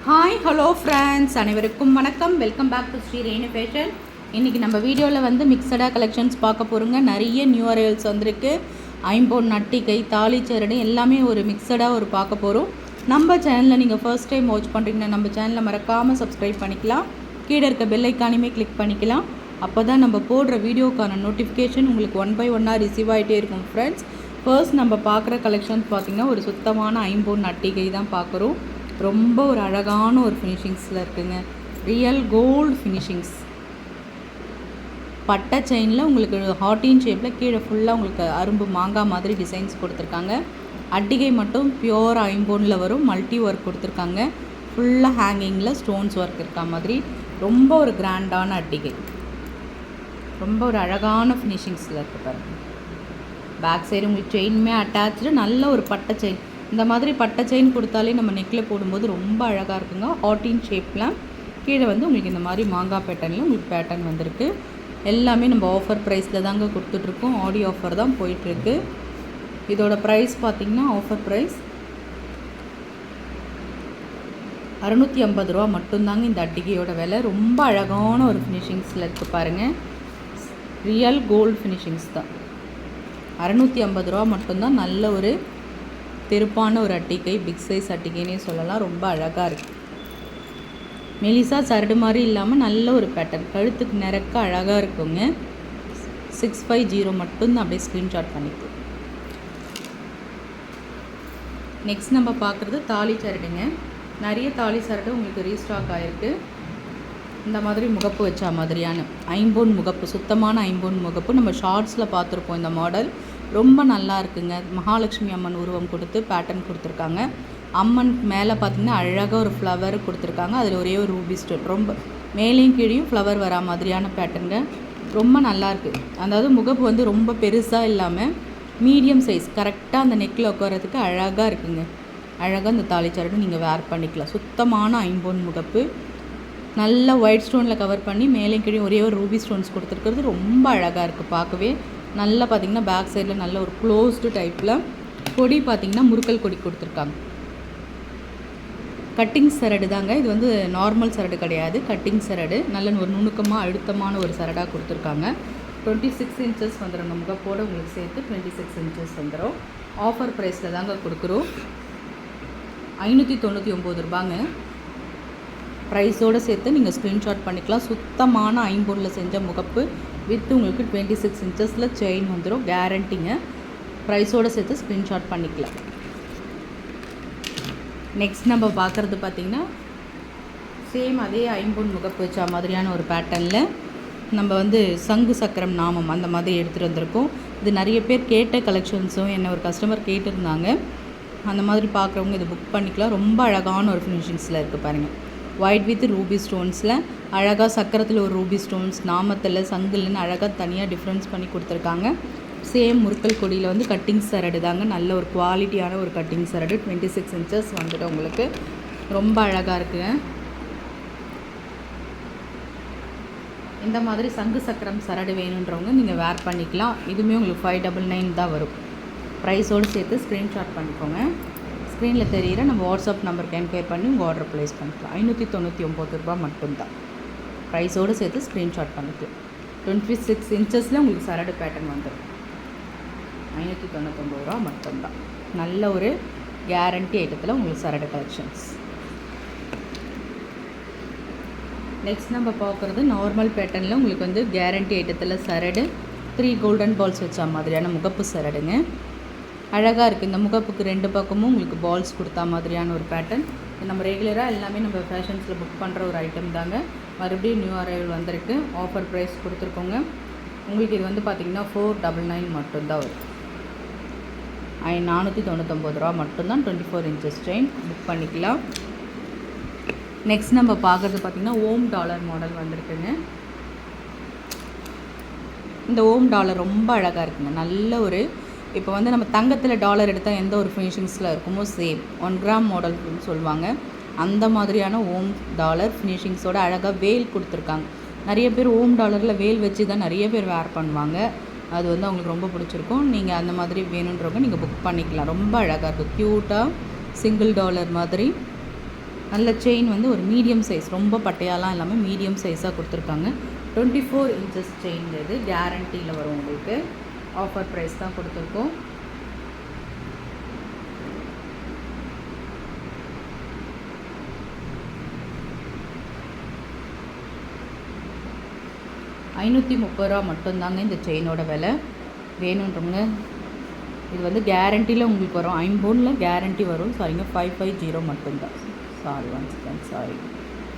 Hi hello friends, அனைவருக்கும் வணக்கம். Welcome back to Shri Renu fashion. இன்றைக்கி நம்ம வீடியோவில் வந்து மிக்சடாக கலெக்ஷன்ஸ் பார்க்க போகிறோங்க. நிறைய நியூ அரைவல்ஸ் வந்திருக்கு. ஐம்பொன், நட்டிகை, தாலிச்சரடு எல்லாமே ஒரு மிக்சடாக ஒரு பார்க்க போகிறோம். நம்ம சேனலில் நீங்கள் ஃபர்ஸ்ட் டைம் வாட்ச் பண்ணுறீங்கன்னா நம்ம சேனலில் மறக்காமல் சப்ஸ்கிரைப் பண்ணிக்கலாம். கீழே இருக்க பெல் ஐக்கானுமே கிளிக் பண்ணிக்கலாம். அப்போ தான் நம்ம போடுற வீடியோக்கான நோட்டிஃபிகேஷன் உங்களுக்கு 1 by 1 ரிசீவ் ஆகிட்டே இருக்கும் ஃப்ரெண்ட்ஸ். ஃபர்ஸ்ட் நம்ம பார்க்குற கலெக்ஷன்ஸ் பார்த்திங்கன்னா ஒரு சுத்தமான ஐம்பொன் நட்டிகை தான் பார்க்குறோம். ரொம்ப ஒரு அழகான ஒரு ஃபினிஷிங்ஸில் இருக்குங்க. Real gold finishings. பட்டை செயினில் உங்களுக்கு ஹார்டின் ஷேப்பில் கீழே ஃபுல்லாக உங்களுக்கு அரும்பு மாங்காய் மாதிரி டிசைன்ஸ் கொடுத்துருக்காங்க. அட்டிகை மட்டும் பியோர் ஐம்பொனில் வரும். மல்டி ஒர்க் கொடுத்துருக்காங்க. ஃபுல்லாக ஹேங்கிங்கில் ஸ்டோன்ஸ் ஒர்க் இருக்கா மாதிரி ரொம்ப ஒரு கிராண்டான அட்டிகை. ரொம்ப ஒரு அழகான ஃபினிஷிங்ஸில் இருக்குது பாருங்கள். பேக் சைடு உங்களுக்கு செயினுமே அட்டாச்சு. நல்ல ஒரு பட்டை செயின். இந்த மாதிரி பட்டை செயின் கொடுத்தாலே நம்ம நெக்கில் போடும்போது ரொம்ப அழகாக இருக்குங்க. ஹார்டின் ஷேப்பில் கீழே வந்து உங்களுக்கு இந்த மாதிரி மாங்காய் பேட்டர்னில் உங்களுக்கு பேட்டர்ன் வந்திருக்கு. எல்லாமே நம்ம ஆஃபர் ப்ரைஸில் தாங்க கொடுத்துட்ருக்கோம். ஆடி ஆஃபர் தான் போயிட்டுருக்கு. இதோட ப்ரைஸ் பார்த்திங்கன்னா ஆஃபர் ப்ரைஸ் 650 ரூபா மட்டும்தாங்க இந்த அட்டிகையோட விலை. ரொம்ப அழகான ஒரு ஃபினிஷிங்ஸில் இருக்குது பாருங்கள். ரியல் கோல்டு ஃபினிஷிங்ஸ் தான். 650 ரூபா மட்டும்தான். நல்ல ஒரு தெருப்பான ஒரு அட்டிகை, பிக் சைஸ் அட்டிகைன்னே சொல்லலாம். ரொம்ப அழகாக இருக்குது. மெலிசா சரடு மாதிரி இல்லாமல் நல்ல ஒரு பேட்டர்ன். கழுத்துக்கு நிறக்க அழகாக இருக்குங்க. 650 மட்டும்தான். அப்படியே ஸ்க்ரீன்ஷாட் பண்ணிக்கலாம். நெக்ஸ்ட் நம்ம பார்க்குறது தாலி சரடுங்க. நிறைய தாலி சரடு உங்களுக்கு ரீஸ்டாக் ஆகிருக்கு. இந்த மாதிரி முகப்பு வச்சா மாதிரியான ஐம்பொன் முகப்பு, சுத்தமான ஐம்பொன் முகப்பு நம்ம ஷார்ட்ஸில் பார்த்துருப்போம். இந்த மாடல் ரொம்ப நல்லா இருக்குங்க. மகாலட்சுமி அம்மன் உருவம் கொடுத்து பேட்டர்ன் கொடுத்துருக்காங்க. அம்மன் மேலே பார்த்திங்கன்னா அழகாக ஒரு ஃப்ளவர் கொடுத்துருக்காங்க. அதில் ஒரே ஒரு ரூபி ஸ்டோன். ரொம்ப மேலேயும் கீழேயும் ஃப்ளவர் வரா மாதிரியான பேட்டர்னுங்க. ரொம்ப நல்லாயிருக்கு. அதாவது முகப்பு வந்து ரொம்ப பெருசாக இல்லாமல் மீடியம் சைஸ், கரெக்டாக அந்த நெக்கில் உட்காரத்துக்கு அழகாக இருக்குங்க. அழகாக இந்த தாலிச்சரடு நீங்கள் வேர் பண்ணிக்கலாம். சுத்தமான ஐம்பொன் முகப்பு. நல்ல ஒயிட் ஸ்டோனில் கவர் பண்ணி மேலே கீழே ஒரே ஒரு ரூபி ஸ்டோன்ஸ் கொடுத்துருக்கிறது ரொம்ப அழகாக இருக்குது பார்க்கவே. நல்லா பார்த்திங்கன்னா பேக் சைடில் நல்ல ஒரு க்ளோஸ்டு டைப்பில் கொடி பார்த்திங்கன்னா முறுக்கல் கொடி கொடுத்துருக்காங்க. கட்டிங் சரடு தாங்க இது. வந்து நார்மல் சரடு கிடையாது, கட்டிங் சரடு. நல்ல ஒரு நுணுக்கமாக அழுத்தமான ஒரு சரடாக கொடுத்துருக்காங்க. 26 இன்ச்சஸ் வந்துடும் முகப்போடு உங்களுக்கு சேர்த்து. 26 இன்ச்சஸ் வந்துடும். ஆஃபர் ப்ரைஸில் தாங்க கொடுக்குறோம். 599 ரூபாங்க. ப்ரைஸோடு சேர்த்து நீங்கள் ஸ்க்ரீன்ஷாட் பண்ணிக்கலாம். சுத்தமான ஐம்பொனில் செஞ்ச முகப்பு வித் உங்களுக்கு 26 இன்ச்சஸில் செயின் வந்துடும். கேரண்டிங்க. ப்ரைஸோடு சேர்த்து ஸ்க்ரீன்ஷாட் பண்ணிக்கலாம். நெக்ஸ்ட் நம்ம பார்க்குறது பார்த்திங்கன்னா சேம் அதே ஐம்பொன் முகப்பு வச்சா மாதிரியான ஒரு பேட்டர்னில் நம்ம வந்து சங்கு சக்கரம் நாமம் அந்த மாதிரி எடுத்துகிட்டு வந்திருக்கோம். இது நிறைய பேர் கேட்ட கலெக்ஷன்ஸும் என்ன ஒரு கஸ்டமர் கேட்டிருந்தாங்க. அந்த மாதிரி பார்க்குறவங்க இது புக் பண்ணிக்கலாம். ரொம்ப அழகான ஒரு ஃபினிஷிங்ஸில் இருக்குது பாருங்கள். ஒயிட் வித் ரூபி ஸ்டோன்ஸில் அழகாக சக்கரத்தில் ஒரு ரூபி ஸ்டோன்ஸ், நாமத்தில் சங்குலன்னு அழகாக தனியாக டிஃப்ரென்ஸ் பண்ணி கொடுத்துருக்காங்க. சேம் முறுக்கல் கொடியில் வந்து கட்டிங் சரடு தாங்க. நல்ல ஒரு குவாலிட்டியான ஒரு கட்டிங் சரடு. 26 இன்ச்சஸ் வந்துட்டு உங்களுக்கு ரொம்ப அழகாக இருக்குங்க. இந்த மாதிரி சங்கு சக்கரம் சரடு வேணுன்றவங்க நீங்கள் வேர் பண்ணிக்கலாம். இதுவுமே உங்களுக்கு 599 தான் வரும். ப்ரைஸோடு சேர்த்து ஸ்க்ரீன்ஷாட் பண்ணிக்கோங்க. ஸ்க்ரீனில் தெரிகிற நம்ம வாட்ஸ்அப் நம்பருக்கு என்கொயர் பண்ணி உங்கள் ஆர்டர் ப்ளேஸ் பண்ணிக்கலாம். 599 ரூபா மட்டும்தான். ப்ரைஸோடு சேர்த்து ஸ்க்ரீன்ஷாட் பண்ணிக்கலாம். 26 இன்ச்சஸில் உங்களுக்கு சரடு பேட்டர்ன் வந்துடும். 599 ரூபா மட்டும்தான். நல்ல ஒரு கேரண்டி ஐட்டத்தில் உங்களுக்கு சரடு கலெக்ஷன்ஸ். நெக்ஸ்ட் நம்ம பார்க்குறது நார்மல் பேட்டர்னில் உங்களுக்கு வந்து கேரண்டி ஐட்டத்தில் சரடு 3 கோல்டன் பால்ஸ் வச்சா மாதிரியான முகப்பு சரடுங்க. அழகாக இருக்குது. இந்த முகப்புக்கு 2 பக்கமும் உங்களுக்கு பால்ஸ் கொடுத்தா மாதிரியான ஒரு பேட்டர்ன். நம்ம ரெகுலராக எல்லாமே நம்ம ஃபேஷன்ஸில் புக் பண்ணுற ஒரு ஐட்டம் தாங்க. மறுபடியும் நியூ அரைவல் வந்திருக்கு. ஆஃபர் ப்ரைஸ் கொடுத்துருக்கோங்க. உங்களுக்கு இது வந்து பார்த்திங்கன்னா 499 மட்டும்தான் வரும். 499 ரூபா மட்டும்தான். 24 இன்ச்சஸ் செயின் புக் பண்ணிக்கலாம். நெக்ஸ்ட் நம்ம பார்க்குறது பார்த்திங்கன்னா ஓம் டாலர் மாடல் வந்திருக்குங்க. இந்த ஓம் டாலர் ரொம்ப அழகாக இருக்குங்க. நல்ல ஒரு இப்போ வந்து நம்ம தங்கத்தில் டாலர் எடுத்தால் எந்த ஒரு ஃபினிஷிங்ஸில் இருக்குமோ சேம் 1 கிராம் மாடல்னு சொல்லுவாங்க. அந்த மாதிரியான ஓம் டாலர் ஃபினிஷிங்ஸோட அழகாக வேல் கொடுத்துருக்காங்க. நிறைய பேர் ஓம் டாலரில் வேல் வச்சு தான் நிறைய பேர் வேர் பண்ணுவாங்க. அது வந்து அவங்களுக்கு ரொம்ப பிடிச்சிருக்கும். நீங்கள் அந்த மாதிரி வேணுன்றவங்க நீங்கள் புக் பண்ணிக்கலாம். ரொம்ப அழகாக இருக்குது. க்யூட்டாக சிங்கிள் டாலர் மாதிரி நல்ல செயின் வந்து ஒரு மீடியம் சைஸ், ரொம்ப பட்டையாலாம் இல்லாமல் மீடியம் சைஸாக கொடுத்துருக்காங்க. 24 இன்ச்சஸ் செயின் இது, கேரண்டியில் வரும் உங்களுக்கு. ஆஃபர் ப்ரைஸ் தான் கொடுத்துருக்கோம். ₹530 மட்டும்தாங்க இந்த செயினோட விலை. வேணுன்றவங்க இது வந்து கேரண்டியில் உங்களுக்கு வரும், ஐம்பொனில் கேரண்டி வரும். சாரிங்க, 550 மட்டும்தான். சாரி, 1 செகண்ட், சாரி,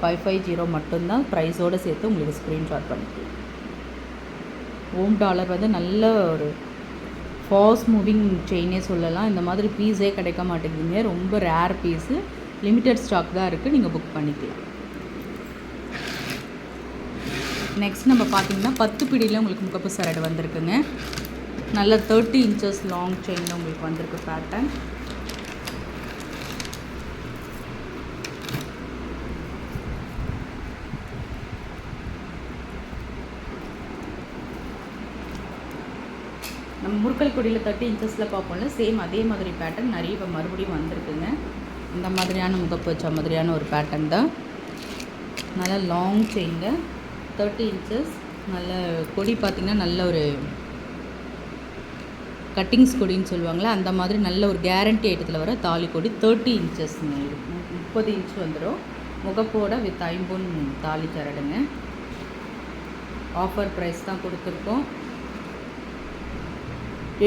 550 மட்டும்தான். ப்ரைஸோடு சேர்த்து உங்களுக்கு ஸ்க்ரீன்ஷாட் பண்ணிக்கலாம். ஓம் டாலர் வந்து நல்ல ஒரு ஃபாஸ்ட் மூவிங் செயினே சொல்லலாம். இந்த மாதிரி பீஸே கிடைக்க மாட்டேங்குதுங்க, ரொம்ப ரேர் பீஸு, லிமிட்டட் ஸ்டாக் தான் இருக்குது, நீங்கள் புக் பண்ணிக்கலாம். நெக்ஸ்ட் நம்ம பார்த்திங்கன்னா 10 பிடியில் உங்களுக்கு முகப்பு சரடு வந்திருக்குங்க. நல்ல 30 இன்ச்சஸ் லாங் செயினில் உங்களுக்கு வந்திருக்கு பேட்டர்ன். நம்ம முறுக்கல் கொடியில் 30 இன்ச்சஸில் பார்ப்போம்ல, சேம் அதே மாதிரி பேட்டர்ன் நிறைய இப்போ மறுபடியும் வந்திருக்குங்க. இந்த மாதிரியான முகப்பு வச்ச மாதிரியான ஒரு பேட்டர்ன் தான். நல்லா லாங் செயினில் 30 இன்ச்சஸ். நல்ல கொடி பார்த்திங்கன்னா நல்ல ஒரு கட்டிங்ஸ் கொடின்னு சொல்லுவாங்களே, அந்த மாதிரி நல்ல ஒரு கேரண்டி ஐட்டத்தில் வர தாலி கொடி 30 இன்ச்சஸ்ங்க. 30 இன்ச் வந்துடும் முகப்போட வித் ஐம்பொன் தாலி சரடுங்க. ஆஃபர் ப்ரைஸ் தான் கொடுத்துருக்கோம்.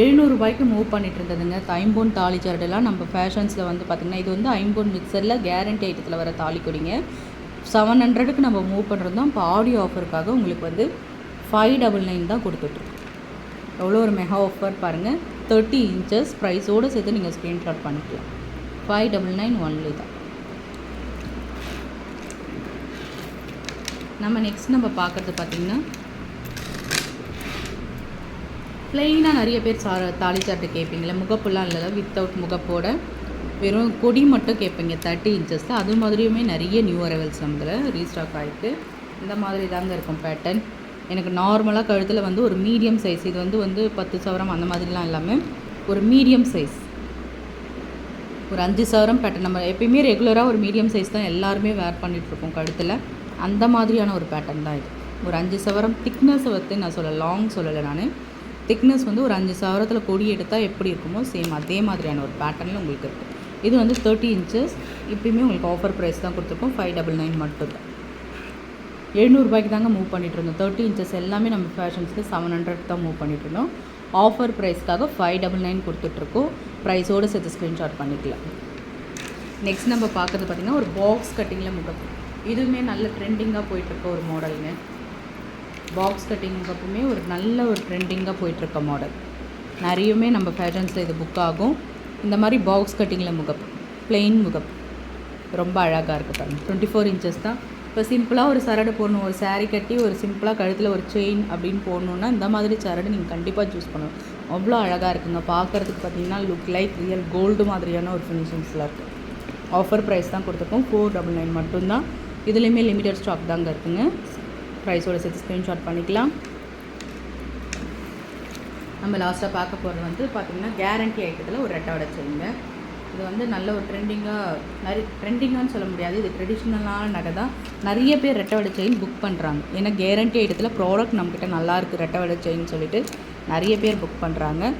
700 ரூபாய்க்கு மூவ் பண்ணிட்டு இருந்ததுங்க ஐம்பொன் தாலி சரடெல்லாம். நம்ம ஃபேஷன்ஸில் வந்து பார்த்திங்கன்னா இது வந்து ஐம்பொன் மிக்சரில் கேரண்டி ஐட்டத்தில் வர தாலி கொடிங்க. 700க்கு நம்ம மூவ் பண்ணுறோம். இப்போ ஆடியோ ஆஃபருக்காக உங்களுக்கு வந்து 599 தான் கொடுத்துட்ருக்கோம். எவ்வளோ ஒரு மெகா ஆஃபர் பாருங்கள். 30 இன்ச்சஸ் ப்ரைஸோடு சேர்த்து நீங்கள் ஸ்க்ரீன்ஷாட் பண்ணிக்கலாம். 599 ஒன்லி தான். நம்ம நெக்ஸ்ட் நம்ம பார்க்குறது பார்த்திங்கன்னா ப்ளெயினாக நிறைய பேர் தாலி சாட்டு கேட்பீங்களே, முகப்புலாம் இல்லை, வித்தவுட் முகப்போட வெறும் கொடி மட்டும் கேட்பீங்க 30 இன்ச்சஸில். அது மாதிரியுமே நிறைய நியூ அரைவல்ஸ் நம்மள ரீஸ்டாக் ஆகிருக்கு. இந்த மாதிரி தாங்க இருக்கும் பேட்டர்ன். எனக்கு நார்மலாக கழுத்தில் வந்து ஒரு மீடியம் சைஸ், இது வந்து 10 சவரம் அந்த மாதிரிலாம் இல்லாமல் ஒரு மீடியம் சைஸ், ஒரு 5 சவரம் பேட்டர்ன். நம்ம எப்பயுமே ரெகுலராக ஒரு மீடியம் சைஸ் தான் எல்லாருமே வேர் பண்ணிகிட்ருக்கோம் கழுத்தில். அந்த மாதிரியான ஒரு பேட்டர்ன் தான் இது. ஒரு 5 சவரம் திக்னஸை வந்து நான் லாங் சொல்லலை, நான் திக்னஸ் வந்து ஒரு 5 சவரத்தில் கொடி எடுத்தால் எப்படி இருக்குமோ சேம் அதே மாதிரியான ஒரு பேட்டர்னில் உங்களுக்கு இருக்குது. இது வந்து 30 இன்ச்சஸ். இப்போயுமே உங்களுக்கு ஆஃபர் ப்ரைஸ் தான் கொடுத்துருக்கோம். 599 மட்டும்தான். 700 ரூபாய்க்கு தாங்க மூவ் பண்ணிகிட்டு இருந்தோம். 30 இன்ச்சஸ் எல்லாமே நம்ம ஃபேஷன்ஸில் 700 தான் மூவ் பண்ணிகிட்டு இருந்தோம். ஆஃபர் ப்ரைஸ்க்காக 599 கொடுத்துட்ருக்கோம். ப்ரைஸோடு சேர்த்து ஸ்க்ரீன்ஷாட் பண்ணிக்கலாம். நெக்ஸ்ட் நம்ம பார்க்குறது பார்த்திங்கன்னா ஒரு பாக்ஸ் கட்டிங்கில் முகப்பு. இதுவுமே நல்ல ட்ரெண்டிங்காக போயிட்டுருக்க ஒரு மாடலுங்க. பாக்ஸ் கட்டிங் முகப்புமே ஒரு நல்ல ஒரு ட்ரெண்டிங்காக போயிட்டுருக்க மாடல். நிறையுமே நம்ம ஃபேஷன்ஸில் இது புக் ஆகும். இந்த மாதிரி பாக்ஸ் கட்டிங்கில் முகப்பு, பிளெயின் முகப்பு ரொம்ப அழகாக இருக்குது பாருங்கள். 24 இன்ச்சஸ் தான். இப்போ சிம்பிளாக ஒரு சரடு போடணும், ஒரு சாரீ கட்டி ஒரு சிம்பிளாக கழுத்தில் ஒரு செயின் அப்படின்னு போடணுன்னா இந்த மாதிரி சரடு நீங்கள் கண்டிப்பாக சூஸ் பண்ணணும். அவ்வளோ அழகாக இருக்குங்க பார்க்குறதுக்கு. பார்த்தீங்கன்னா லுக் லைக் ரியல் கோல்டு மாதிரியான ஒரு ஃபினிஷிங்ஸில் இருக்குது. ஆஃபர் ப்ரைஸ் தான் கொடுத்துருக்கோம். 499 மட்டும்தான். இதுலேயுமே லிமிட்டட் ஸ்டாக் தாங்க இருக்குங்க. ப்ரைஸோட சேர்த்து ஸ்க்ரீன்ஷாட் பண்ணிக்கலாம். நம்ம லாஸ்ட்டாக பார்க்க போகிறது வந்து பார்த்திங்கன்னா கேரண்டி ஐட்டத்தில் ஒரு ரெட்டை செயினுங்க. இது வந்து நல்ல ஒரு ட்ரெண்டிங்கான்னு சொல்ல முடியாது, இது ட்ரெடிஷ்னலான நகை தான். நிறைய பேர் ரெட்டை செயின் புக் பண்ணுறாங்க. ஏன்னா கேரண்டி ஐட்டத்தில் ப்ராடக்ட் நம்மக்கிட்ட நல்லாயிருக்கு ரெட்டை செயின் சொல்லிட்டு நிறைய பேர் புக் பண்ணுறாங்க.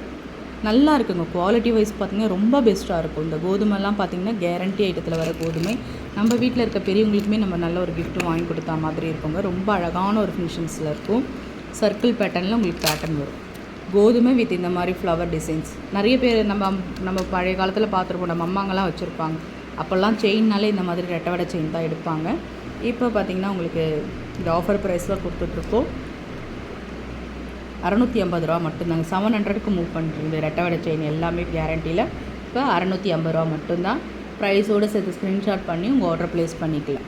நல்லா இருக்குங்க. குவாலிட்டி வைஸ் பார்த்திங்கன்னா ரொம்ப பெஸ்ட்டாக இருக்கும். இந்த கோதுமைலாம் பார்த்திங்கன்னா கேரண்டி ஐட்டத்தில் வர கோதுமை நம்ம வீட்டில் இருக்க பெரியவங்களுக்குமே நம்ம நல்ல ஒரு கிஃப்ட்டு வாங்கி கொடுத்தா மாதிரி இருக்குங்க. ரொம்ப அழகான ஒரு ஃபினிஷிங்ஸில் இருக்கும். சர்க்கிள் பேட்டர்னில் உங்களுக்கு பேட்டர்ன் வரும். கோதுமை வித் இந்த மாதிரி ஃப்ளவர் டிசைன்ஸ். நிறைய பேர் நம்ம பழைய காலத்தில் பார்த்துருப்போம், நம்ம அம்மாங்கெல்லாம் வச்சுருப்பாங்க. அப்போல்லாம் செயின்னாலே இந்த மாதிரி ரெட்டை செயின் தான் எடுப்பாங்க. இப்போ பார்த்திங்கன்னா உங்களுக்கு இந்த ஆஃபர் ப்ரைஸில் கொடுத்துட்ருக்கோம். 650 ரூபா மட்டும்தாங்க. 700க்கு மூவ் பண்ணிட்டு ரெட்டை செயின் எல்லாமே கேரண்டியில். இப்போ 650 ரூபா மட்டும்தான். ப்ரைஸோடு சேர்த்து ஸ்க்ரீன்ஷாட் பண்ணி உங்கள் ஆர்டர் ப்ளேஸ் பண்ணிக்கலாம்.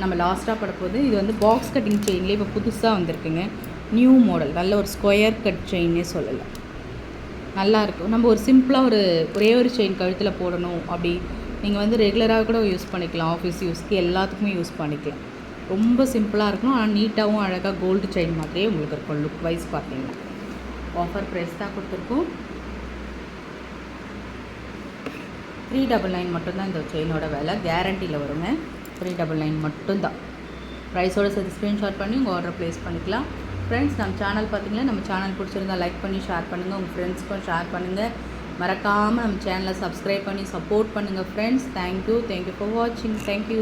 நம்ம லாஸ்ட்டாக படும்போது இது வந்து பாக்ஸ் கட்டிங் செயின்லேயே இப்போ புதுசாக வந்திருக்குங்க. நியூ மாடல், நல்ல ஒரு ஸ்கொயர் கட் செயின்னே சொல்லலாம். நல்லாயிருக்கும். நம்ம ஒரு சிம்பிளாக ஒரே ஒரு செயின் கழுத்தில் போடணும் அப்படி நீங்கள் வந்து ரெகுலராக கூட யூஸ் பண்ணிக்கலாம். ஆஃபீஸ் யூஸ்க்கு எல்லாத்துக்குமே யூஸ் பண்ணிக்கலாம். ரொம்ப சிம்பிளாக இருக்கும். ஆனால் நீட்டாகவும் அழகாக கோல்டு செயின் மாதிரியே உங்களுக்கு இருக்கும் லுக் வைஸ் பார்த்தீங்கன்னா. ஆஃபர் ப்ரைஸ் தான் கொடுத்துருக்கோம். 399 மட்டும்தான் இந்த செயினோட விலை. கேரண்டியில் வருங்க. 399 மட்டும்தான். ப்ரைஸோடு சேர்த்து ஸ்க்ரீன்ஷாட் பண்ணி உங்கள் ஆர்டர் ப்ளேஸ் பண்ணிக்கலாம். ஃப்ரெண்ட்ஸ், நம்ம சேனல் பார்த்திங்கன்னா நம்ம சேனல் பிடிச்சிருந்தா லைக் பண்ணி ஷேர் பண்ணுங்கள். உங்கள் ஃப்ரெண்ட்ஸ்க்கும் ஷேர் பண்ணுங்கள். மறக்காமல் நம்ம சேனலை சப்ஸ்கிரைப் பண்ணி சப்போர்ட் பண்ணுங்கள் ஃப்ரெண்ட்ஸ். தேங்க்யூ ஃபார் வாட்சிங். தேங்க்யூ.